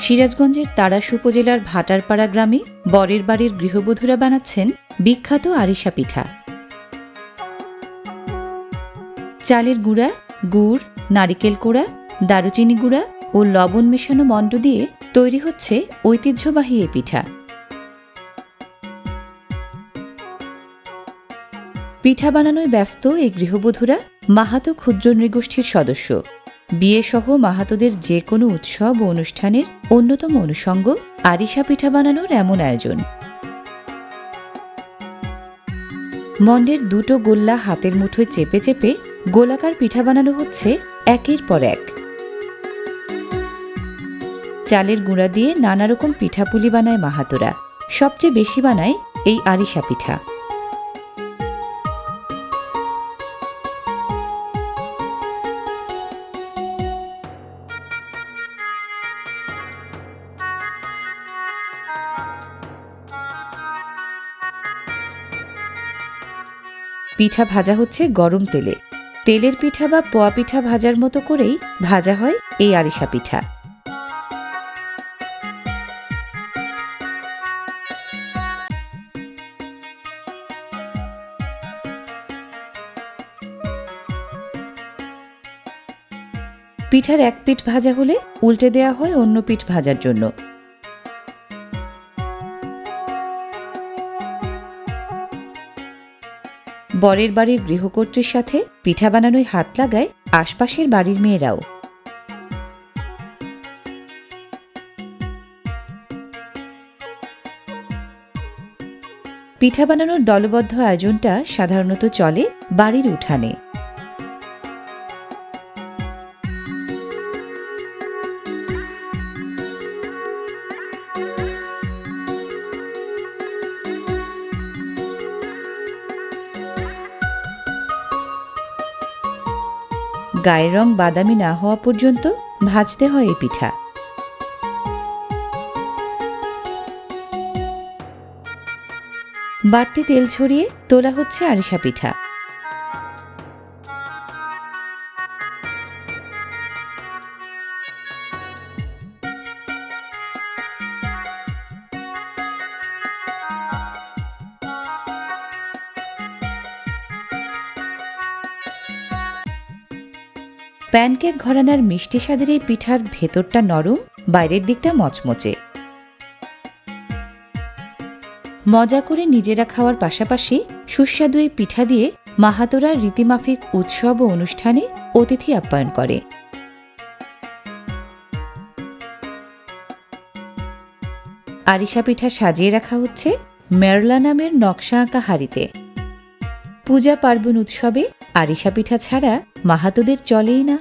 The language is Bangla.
সিরাজগঞ্জের তাড়াশ উপজেলার ভাটারপাড়া গ্রামে বরের বাড়ির গৃহবধূরা বানাচ্ছেন বিখ্যাত আরিশা পিঠা। চালের গুঁড়া, গুড়, নারিকেল কোড়া, দারুচিনি গুঁড়া ও লবণ মেশানো মণ্ড দিয়ে তৈরি হচ্ছে ঐতিহ্যবাহী এ পিঠা। পিঠা বানানোয় ব্যস্ত এই গৃহবধূরা মাহাতো ক্ষুদ্র নৃগোষ্ঠীর সদস্য। বিয়েসহ মাহাতোদের যে কোনো উৎসব ও অনুষ্ঠানের অন্যতম অনুষঙ্গ আরিশা পিঠা বানানোর এমন আয়োজন। মণ্ডের দুটো গোল্লা হাতের মুঠোয় চেপে চেপে গোলাকার পিঠা বানানো হচ্ছে একের পর এক। চালের গুঁড়া দিয়ে নানা রকম পিঠাপুলি বানায় মাহাতোরা। সবচেয়ে বেশি বানায় এই আরিশা পিঠা। পিঠা ভাজা হচ্ছে গরম তেলে। তেলের পিঠা বা পোয়া পিঠা ভাজার মতো করেই ভাজা হয় এই আরিশা পিঠা। পিঠার এক পিঠ ভাজা হলে উল্টে দেয়া হয় অন্য পিঠ ভাজার জন্য। বরের বাড়ির গৃহকর্ত্রীর সাথে পিঠা বানানোয় হাত লাগায় আশপাশের বাড়ির মেয়েরাও। পিঠা বানানোর দলবদ্ধ আয়োজনটা সাধারণত চলে বাড়ির উঠানে। গায়ের রং বাদামি না হওয়া পর্যন্ত ভাজতে হয় এই পিঠা। বাড়তি তেল ছড়িয়ে তোলা হচ্ছে আরিশা পিঠা। প্যানকেক ঘরানার মিষ্টি স্বাদের এই পিঠার ভেতরটা নরম, বাইরের দিকটা মচমচে। মজা করে নিজেরা খাওয়ার পাশাপাশি সুস্বাদু এই পিঠা দিয়ে মাহাতোরা রীতিমাফিক উৎসব ও অনুষ্ঠানে অতিথি আপ্যায়ন করে। আরিশা পিঠা সাজিয়ে রাখা হচ্ছে মেরলা নামের নকশা আঁকা হাঁড়িতে। পূজা পার্বণ উৎসবে আরিশা পিঠা ছাড়া মাহাতোদের চলেই না।